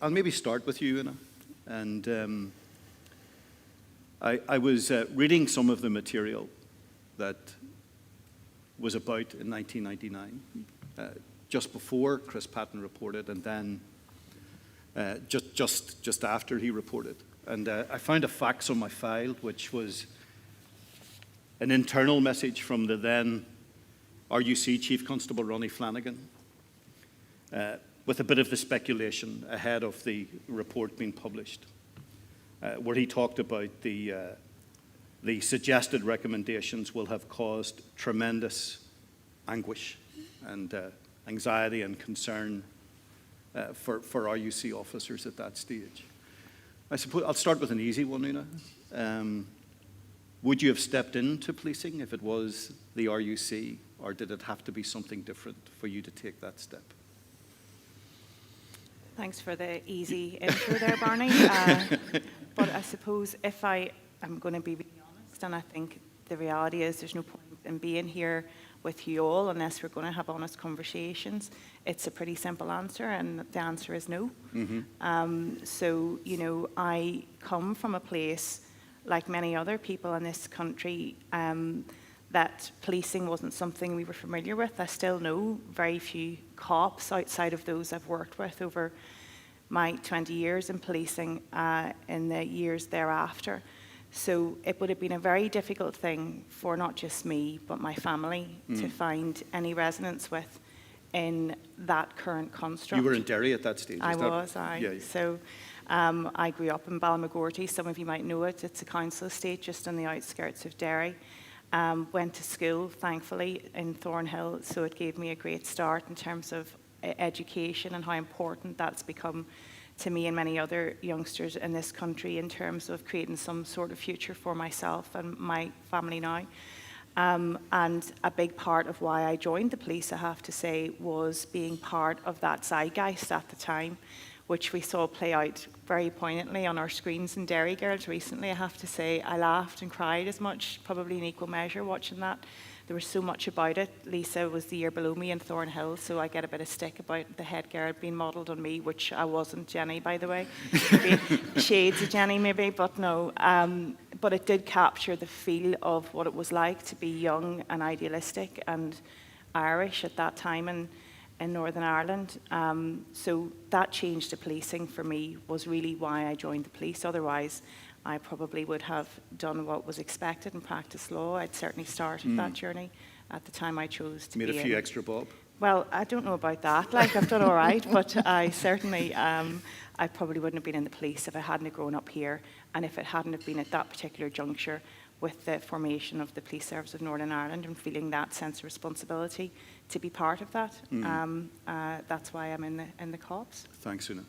I'll maybe start with you, Una. And I was reading some of the material that was about in 1999, just before Chris Patton reported, and then just after he reported. And I found a fax on my file, which was an internal message from the then RUC Chief Constable Ronnie Flanagan, with a bit of the speculation ahead of the report being published, where he talked about the suggested recommendations will have caused tremendous anguish and anxiety and concern for RUC officers at that stage. I suppose I'll start with an easy one, Una. Would you have stepped into policing if it was the RUC, or did it have to be something different for you to take that step? Thanks for the easy intro there, Barney. But I suppose if I am going to be really honest, and I think the reality is there's no point in being here with you all unless we're going to have honest conversations, it's a pretty simple answer, and the answer is no. Mm-hmm. So, you know, I come from a place, like many other people in this country, that policing wasn't something we were familiar with. I still know very few cops outside of those I've worked with over my 20 years in policing in the years thereafter. So it would have been a very difficult thing for not just me, but my family to find any resonance with in that current construct. You were in Derry at that stage? Yeah. So I grew up in Balmagorty. Some of you might know it. It's a council estate just on the outskirts of Derry. Went to school, thankfully, in Thornhill, so it gave me a great start in terms of education and how important that's become to me and many other youngsters in this country in terms of creating some sort of future for myself and my family now. And a big part of why I joined the police, I have to say, was being part of that zeitgeist at the time, which we saw play out very poignantly on our screens in Derry Girls recently. I have to say, I laughed and cried as much, probably in equal measure, watching that. There was so much about it. Lisa was the year below me in Thornhill, so I get a bit of stick about the head girl being modelled on me, which I wasn't, Jenny, by the way. Shades of Jenny, maybe, but no. But it did capture the feel of what it was like to be young and idealistic and Irish at that time in Northern Ireland. So that change to policing for me was really why I joined the police. Otherwise, I probably would have done what was expected and practiced law. I'd certainly started that journey at the time I chose to be in. Made a few extra bob? Well, I don't know about that. Like, I've done all right, but I certainly, I probably wouldn't have been in the police if I hadn't have grown up here, and if it hadn't have been at that particular juncture with the formation of the Police Service of Northern Ireland and feeling that sense of responsibility to be part of that. That's why I'm in the Corps. Thanks, Una.